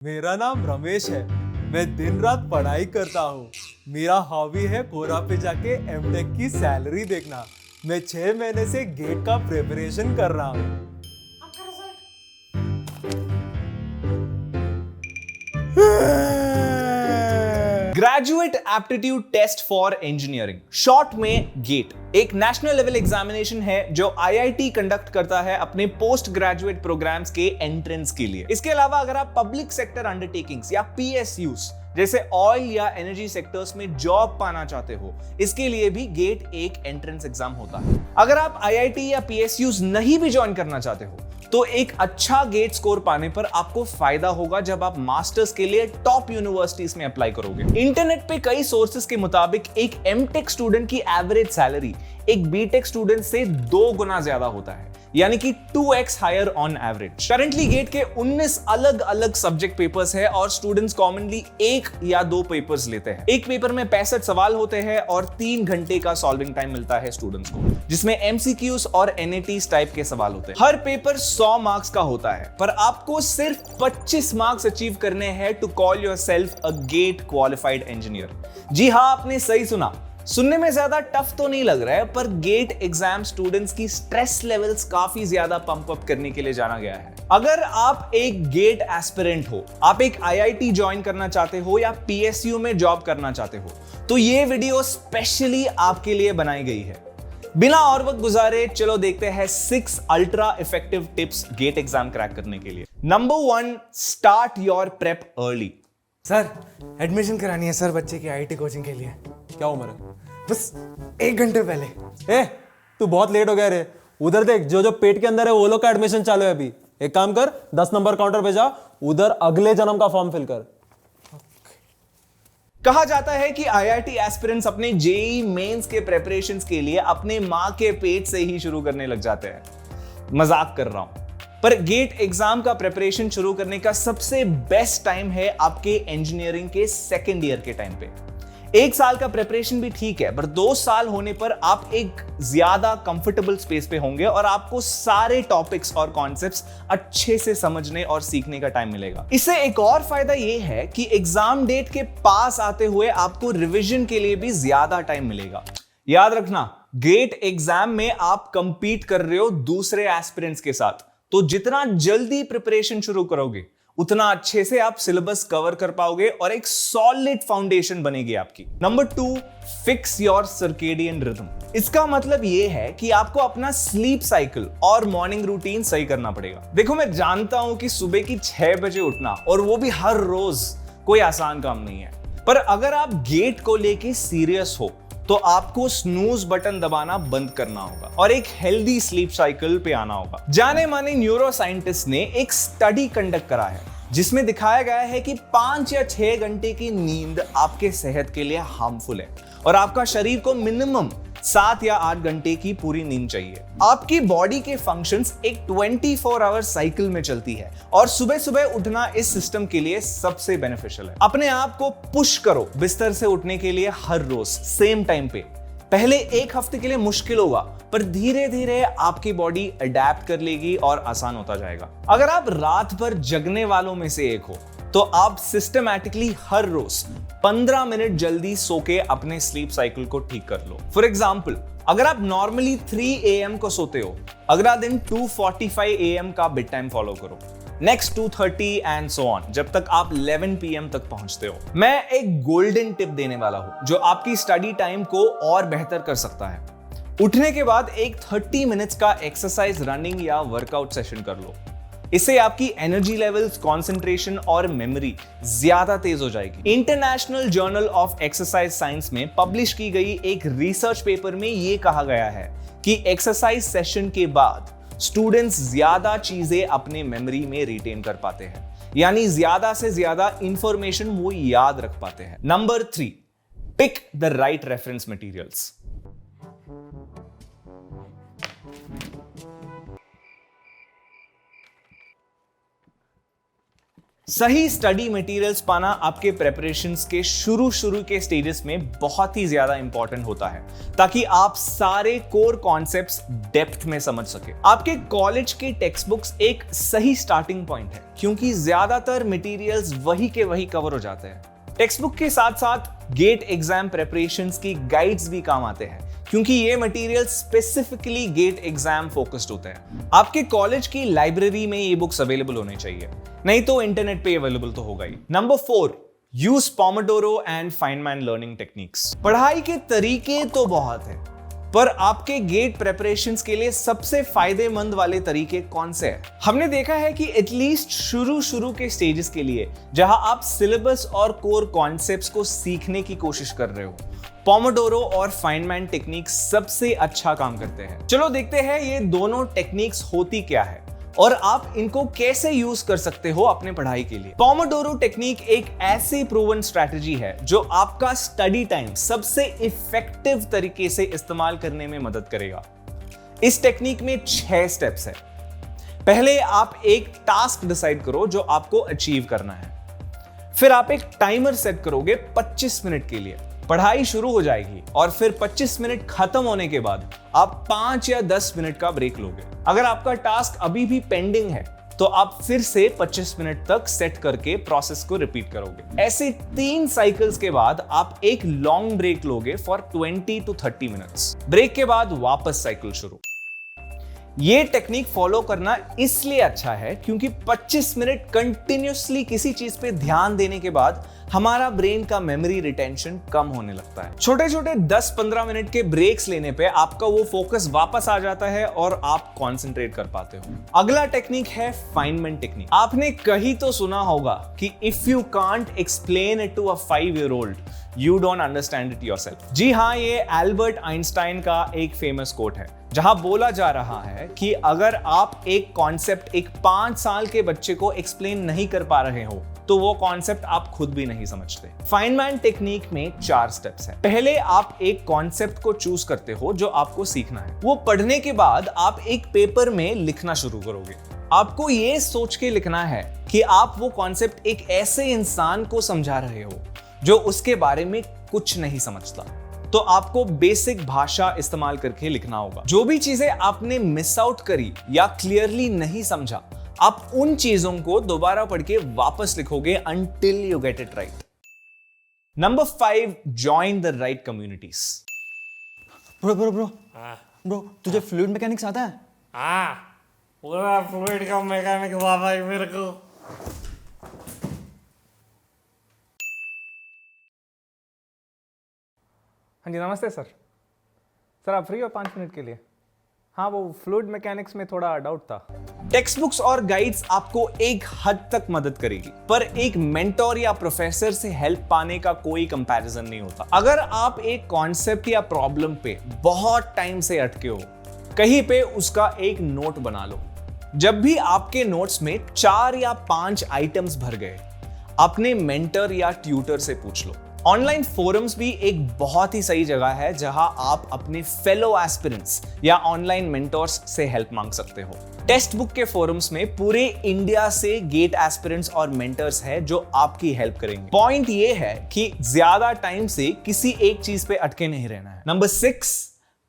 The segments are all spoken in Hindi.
मेरा नाम रमेश है। मैं दिन रात पढ़ाई करता हूँ। मेरा हॉबी है कोरा पे जाके एमटेक की सैलरी देखना। मैं 6 महीने से गेट का प्रिपरेशन कर रहा हूँ। Graduate aptitude test for engineering, short में गेट, एक नेशनल लेवल एग्जामिनेशन है जो आईआईटी कंडक्ट करता है अपने पोस्ट ग्रेजुएट प्रोग्राम्स के एंट्रेंस के लिए। इसके अलावा अगर आप पब्लिक सेक्टर अंडरटेकिंग्स या पीएसयूज जैसे ऑयल या एनर्जी सेक्टर्स में जॉब पाना चाहते हो, इसके लिए भी गेट एक एंट्रेंस एग्जाम होता है। अगर आप आईआईटी या पीएसयूज नहीं भी ज्वाइन करना चाहते हो तो एक अच्छा गेट स्कोर पाने पर आपको फायदा होगा जब आप मास्टर्स के लिए टॉप यूनिवर्सिटीज में अप्लाई करोगे। इंटरनेट पे कई सोर्सेस के मुताबिक एक एमटेक स्टूडेंट की एवरेज सैलरी एक बीटेक स्टूडेंट से 2 गुना ज्यादा होता है, यानी कि 2x higher on average. Currently GATE के 19 अलग अलग सब्जेक्ट पेपर्स है और स्टूडेंट्स कॉमनली 1 या 2 पेपर्स लेते हैं। एक पेपर में 65 सवाल होते हैं और 3 घंटे का सॉल्विंग टाइम मिलता है स्टूडेंट्स को, जिसमें एमसीक्यूज और एनएटीज टाइप के सवाल होते हैं। हर पेपर 100 मार्क्स का होता है, पर आपको सिर्फ 25 मार्क्स अचीव करने हैं to call yourself a GATE qualified engineer. जी हां, आपने सही सुना। सुनने में ज्यादा टफ तो नहीं लग रहा है, पर गेट एग्जाम स्टूडेंट्स की स्ट्रेस लेवल्स काफी ज्यादा पंप अप करने के लिए जाना गया है। अगर आप एक गेट एस्पिरेंट हो, आप एक आईआईटी ज्वाइन करना चाहते हो या पीएसयू में जॉब करना चाहते हो, तो ये वीडियो स्पेशली आपके लिए बनाई गई है। बिना और वक्त गुजारे चलो देखते हैं 6 ultra effective tips GATE exam crack करने के लिए। Number 1, start your prep early. Sir, admission करानी है सर बच्चे की आईआईटी कोचिंग के लिए। क्या उम्र है? बस 1 घंटे पहले। ए, तू बहुत लेट हो गया रे। उधर देख, जो जो पेट के अंदर है वो लोग का एडमिशन चालू है अभी। एक काम कर, 10 नंबर काउंटर पे जा, उधर अगले जन्म का फॉर्म फिल कर। कहा जाता है कि आईआईटी एस्पिरेंट्स अपने जेईई मेंस के प्रेपरेशंस के लिए अपने मां के पेट से ही शुरू करने लग जाते हैं। मजाक कर रहा हूं, पर गेट एग्जाम का प्रिपरेशन शुरू करने का सबसे बेस्ट टाइम है आपके इंजीनियरिंग के सेकेंड ईयर के टाइम पे। 1 साल का प्रिपरेशन भी ठीक है, पर 2 साल होने पर आप एक ज्यादा कंफर्टेबल स्पेस पे होंगे और आपको सारे टॉपिक्स और कॉन्सेप्ट्स अच्छे से समझने और सीखने का टाइम मिलेगा। इससे एक और फायदा यह है कि एग्जाम डेट के पास आते हुए आपको रिवीजन के लिए भी ज्यादा टाइम मिलेगा। याद रखना, गेट एग्जाम में आप कंपीट कर रहे हो दूसरे एस्पिरेंट्स के साथ, तो जितना जल्दी प्रिपरेशन शुरू करोगे उतना अच्छे से आप सिलेबस कवर कर पाओगे और एक सॉलिड फाउंडेशन बनेगी आपकी। Number 2, fix your circadian rhythm. इसका मतलब यह है कि आपको अपना स्लीप साइकिल और मॉर्निंग रूटीन सही करना पड़ेगा। देखो, मैं जानता हूं कि सुबह की 6 बजे उठना और वो भी हर रोज कोई आसान काम नहीं है, पर अगर आप गेट को लेके सीरियस हो तो आपको स्नूज बटन दबाना बंद करना होगा और एक हेल्दी स्लीप साइकिल पे आना होगा। जाने माने न्यूरो साइंटिस्ट ने एक स्टडी कंडक्ट करा है जिसमें दिखाया गया है कि 5 या 6 घंटे की नींद आपके सेहत के लिए हार्मफुल है और आपका शरीर को मिनिमम 7 या 8 घंटे की पूरी नींद चाहिए। आपकी बॉडी के फंक्शंस एक 24 आवर साइकिल में चलती है और सुबह सुबह उठना इस सिस्टम के लिए सबसे बेनिफिशियल है। अपने आप को पुश करो बिस्तर से उठने के लिए हर रोज सेम टाइम पे। पहले 1 हफ्ते के लिए मुश्किल होगा, पर धीरे धीरे आपकी बॉडी अडेप्ट कर लेगी और आसान होता जाएगा। अगर आप रात भर जगने वालों में से एक हो तो आप सिस्टमैटिकली हर रोज 15 मिनट जल्दी सो के अपने स्लीप साइकिल को ठीक कर लो। फॉर एग्जाम्पल, अगर आप नॉर्मली 3 AM को सोते हो, अगला दिन 2:45 AM का बेड टाइम फॉलो करो, नेक्स्ट 2:30 एंड सो ऑन, जब तक आप 11 PM तक पहुंचते हो। मैं एक गोल्डन टिप देने वाला हूं जो आपकी स्टडी टाइम को और बेहतर कर सकता है। उठने के बाद एक 30 मिनट्स का एक्सरसाइज, रनिंग या वर्कआउट सेशन कर लो। इससे आपकी एनर्जी लेवल्स, कंसंट्रेशन और मेमोरी ज्यादा तेज हो जाएगी। International journal of exercise science में पब्लिश की गई एक रिसर्च पेपर में यह कहा गया है कि एक्सरसाइज सेशन के बाद स्टूडेंट्स ज्यादा चीजें अपने मेमोरी में रिटेन कर पाते हैं, यानी ज्यादा से ज्यादा इंफॉर्मेशन वो याद रख पाते हैं। Number 3, pick the right reference materials. सही स्टडी मटेरियल्स पाना आपके प्रेपरेशंस के शुरू के स्टेजेस में बहुत ही ज्यादा इंपॉर्टेंट होता है, ताकि आप सारे कोर कॉन्सेप्ट्स डेप्थ में समझ सके। आपके कॉलेज के टेक्स्ट बुक्स एक सही स्टार्टिंग पॉइंट है, क्योंकि ज्यादातर मटेरियल्स वही के वही कवर हो जाते हैं। टेक्स्ट बुक के साथ साथ गेट एग्जाम प्रेपरेशंस की गाइड्स भी काम आते हैं, क्योंकि ये material specifically GATE exam focused होते हैं। आपके कॉलेज की लाइब्रेरी में ये बुक्स अवेलेबल होने चाहिए, नहीं तो इंटरनेट पे अवेलेबल तो होगा ही। Number 4, use pomodoro and Feynman learning techniques. पढ़ाई के तरीके तो बहुत है, पर आपके गेट प्रेपरेशंस के लिए सबसे फायदेमंद वाले तरीके कौन से हैं? हमने देखा है कि एटलीस्ट शुरू के स्टेजेस के लिए, जहां आप सिलेबस और कोर कॉन्सेप्ट्स को सीखने की कोशिश कर रहे हो, पोमोडोरो और फाइनमैन टेक्निक्स सबसे अच्छा काम करते हैं। चलो देखते हैं ये दोनों टेक्निक्स होती क्या है और आप इनको कैसे यूज कर सकते हो अपने पढ़ाई के लिए। पोमोडोरो टेक्निक एक ऐसी प्रूवन स्ट्रैटेजी है जो आपका स्टडी टाइम सबसे इफेक्टिव तरीके से इस्तेमाल करने में मदद करेगा। इस टेक्निक में 6 स्टेप्स है। पहले आप एक टास्क डिसाइड करो जो आपको अचीव करना है। फिर आप एक टाइमर सेट करोगे 25 मिनट के लिए। पढ़ाई शुरू हो जाएगी और फिर 25 मिनट खत्म होने के बाद आप 5 या 10 मिनट का ब्रेक लोगे। अगर आपका टास्क अभी भी पेंडिंग है तो आप फिर से 25 मिनट तक सेट करके प्रोसेस को रिपीट करोगे। ऐसे 3 साइकिल्स के बाद आप एक लॉन्ग ब्रेक लोगे फॉर 20 to 30 मिनट्स। ब्रेक के बाद वापस साइकिल शुरू। ये टेक्निक फॉलो करना इसलिए अच्छा है क्योंकि 25 मिनट कंटिन्यूअसली किसी चीज पे ध्यान देने के बाद हमारा ब्रेन का मेमोरी रिटेंशन कम होने लगता है। छोटे छोटे 10-15 मिनट के ब्रेक्स लेने पे आपका वो फोकस वापस आ जाता है और आप कंसंट्रेट कर पाते हो। अगला टेक्निक है फाइनमैन टेक्निक। आपने कहीं तो सुना होगा कि if you can't explain it to a 5-year-old you don't understand it yourself. जी हाँ, ये एल्बर्ट आइंस्टाइन का एक फेमस कोट है, जहां बोला जा रहा है कि अगर आप एक कॉन्सेप्ट एक 5 साल के बच्चे को एक्सप्लेन नहीं कर पा रहे हो तो वो कॉन्सेप्ट आप खुद भी नहीं समझते। फाइनमैन टेक्निक में 4 स्टेप्स हैं। पहले आप एक कॉन्सेप्ट को चूज करते हो जो आपको सीखना है। वो पढ़ने के बाद आप एक पेपर में लिखना शुरू करोगे। आपको ये सोच के लिखना है कि आप वो कॉन्सेप्ट एक ऐसे इंसान को समझा रहे हो जो उसके बारे में कुछ नहीं समझता। तो आपको बेसिक भाषा इस्तेमाल करके लिखना होगा। जो भी चीजें आपने मिस आउट करी या क्लियरली नहीं समझा, आप उन चीजों को दोबारा पढ़ के वापस लिखोगे until you get it right. Number 5, join the right communities. Bro तुझे फ्लूइड मैकेनिक्स आता है? पूरा फ्लूइड का मैकेनिक बाबा है मेरे को। हाँ जी नमस्ते सर। सर आप फ्री हो 5 मिनट के लिए? हाँ, वो फ्लूइड मैकेनिक्स में थोड़ा डाउट था। टेक्स्ट बुक्स और गाइड्स आपको एक हद तक मदद करेगी, पर एक मेंटोर या प्रोफेसर से हेल्प पाने का कोई कंपैरिजन नहीं होता। अगर आप एक कॉन्सेप्ट या प्रॉब्लम पे बहुत टाइम से अटके हो, कहीं पे उसका एक नोट बना लो। जब भी आपके नोट्स में 4 या 5 आइटम्स भर गए, अपने मेंटर या ट्यूटर से पूछ लो। ऑनलाइन फोरम्स भी एक बहुत ही सही जगह है जहां आप अपने फेलो एस्पिरेंट्स या ऑनलाइन मेंटोर्स से हेल्प मांग सकते हो। टेक्स्ट बुक के फोरम्स में पूरे इंडिया से गेट एस्पिरेंट्स और मेंटर्स हैं जो आपकी हेल्प करेंगे। पॉइंट ये है कि ज्यादा टाइम से किसी एक चीज पे अटके नहीं रहना है। Number 6,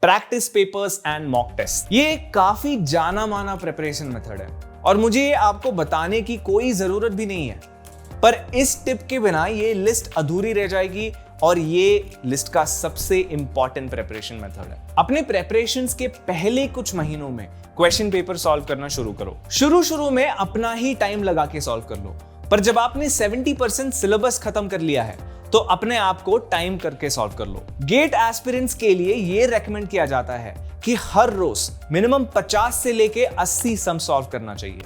practice papers and mock test. ये काफी जाना माना प्रिपरेशन मेथड है और मुझे ये आपको बताने की कोई जरूरत भी नहीं है, पर इस टिप के बिना ये लिस्ट अधूरी रह जाएगी और ये लिस्ट का सबसे इंपॉर्टेंट प्रिपरेशन मेथड है। अपने प्रिपरेशंस के पहले कुछ महीनों में क्वेश्चन पेपर सॉल्व करना शुरू करो। शुरू में अपना ही टाइम लगा के सॉल्व कर लो, पर जब आपने 70% सिलेबस खत्म कर लिया है तो अपने आप को टाइम करके सॉल्व कर लो। गेट एस्पिरेंट्स के लिए ये रेकमेंड किया जाता है कि हर रोज मिनिमम 50 से लेके 80 सम सॉल्व करना चाहिए।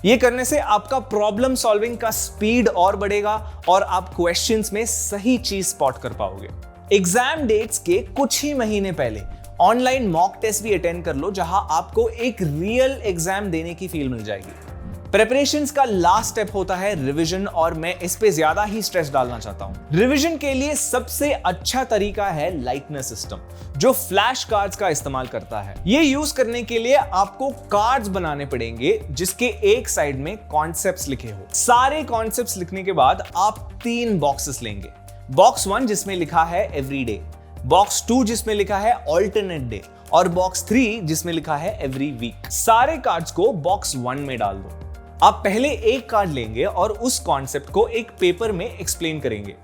ये करने से आपका प्रॉब्लम सॉल्विंग का स्पीड और बढ़ेगा और आप क्वेश्चंस में सही चीज स्पॉट कर पाओगे। एग्जाम डेट्स के कुछ ही महीने पहले ऑनलाइन मॉक टेस्ट भी अटेंड कर लो, जहां आपको एक रियल एग्जाम देने की फील मिल जाएगी। प्रेपरेशंस का लास्ट स्टेप होता है रिवीजन, और मैं इस पे ज्यादा ही स्ट्रेस डालना चाहता हूं। रिवीजन के लिए सबसे अच्छा तरीका है लाइटनर सिस्टम, जो फ्लैश कार्ड्स का इस्तेमाल करता है। ये यूज करने के लिए आपको कार्ड्स बनाने पड़ेंगे जिसके एक साइड में कॉन्सेप्ट्स लिखे हो। सारे कॉन्सेप्ट्स लिखने के बाद आप 3 बॉक्सेस लेंगे। बॉक्स 1 जिसमें लिखा है एवरीडे, बॉक्स 2 जिसमें लिखा है ऑल्टरनेट डे, और बॉक्स 3 जिसमें लिखा है एवरी वीक। सारे कार्ड्स को बॉक्स 1 में डाल दो। आप पहले एक कार्ड लेंगे और उस कॉन्सेप्ट को एक पेपर में एक्सप्लेन करेंगे।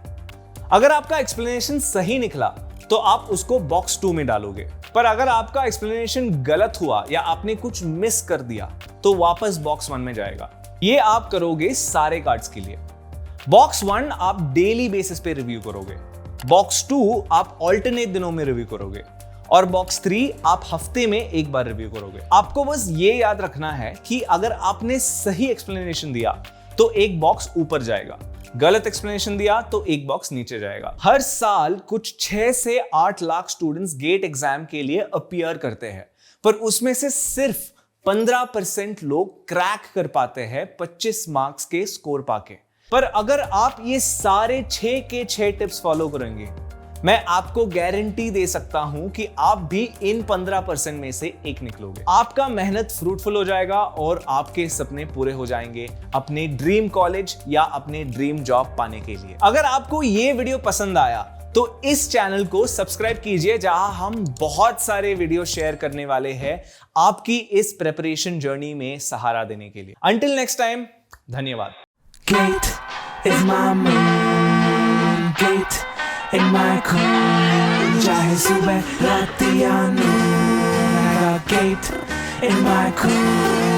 अगर आपका एक्सप्लेनेशन सही निकला तो आप उसको बॉक्स 2 में डालोगे, पर अगर आपका एक्सप्लेनेशन गलत हुआ या आपने कुछ मिस कर दिया तो वापस बॉक्स 1 में जाएगा। ये आप करोगे सारे कार्ड्स के लिए। बॉक्स 1 आप डेली बेसिस पे रिव्यू करोगे, बॉक्स 2 आप ऑल्टरनेट दिनों में रिव्यू करोगे, और बॉक्स 3 आप हफ्ते में एक बार रिव्यू करोगे। आपको बस ये याद रखना है कि अगर आपने सही एक्सप्लेनेशन दिया तो एक बॉक्स ऊपर जाएगा, गलत एक्सप्लेनेशन दिया तो एक बॉक्स नीचे जाएगा। हर साल कुछ 6 से 8 लाख स्टूडेंट्स गेट एग्जाम के लिए अपीयर करते हैं, पर उसमें से सिर्फ 15% लोग क्रैक कर पाते हैं 25 मार्क्स के स्कोर पाके। पर अगर आप ये सारे 6 के 6 टिप्स फॉलो करेंगे, मैं आपको गारंटी दे सकता हूं कि आप भी इन 15% में से एक निकलोगे। आपका मेहनत फ्रूटफुल हो जाएगा और आपके सपने पूरे हो जाएंगे अपने ड्रीम कॉलेज या अपने ड्रीम जॉब पाने के लिए। अगर आपको ये वीडियो पसंद आया तो इस चैनल को सब्सक्राइब कीजिए, जहां हम बहुत सारे वीडियो शेयर करने वाले हैं आपकी इस प्रिपरेशन जर्नी में सहारा देने के लिए। अंटिल नेक्स्ट टाइम, धन्यवाद। Gate is my moon, gate in my cool. चाहे सुबह रात या नून, I got gate in my cool.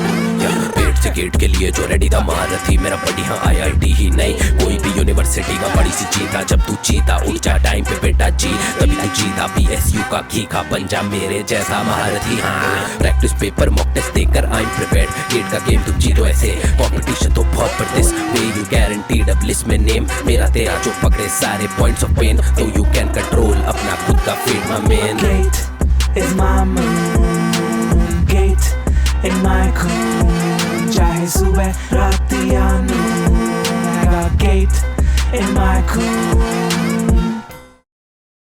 पेट से गेट के लिए जो रेडी था महारथी मेरा बढ़िया IIT ही नहीं कोई भी यूनिवर्सिटी का बड़ी सी जीता। जब तू जीता उठ जा टाइम पे बेटा जी, तभी तू जीता PSU का घीखा बन जा मेरे जैसा महारथी। हाँ प्रैक्टिस पेपर मॉक टेस्ट देकर आई एम प्रिपेयर्ड, गेट का गेम तुम जीतो ऐसे कंपटीशन तो बहुत but this way you guaranteed अब लिस्ट में नेम मेरा तेरा जो पकड़े सारे पॉइंट्स ऑफ पेन, तो यू कैन कंट्रोल अपना खुद का fate my man. Gate is my moon, gate in my cool. चाहे सुबह रात या नून, I got gate in my cool.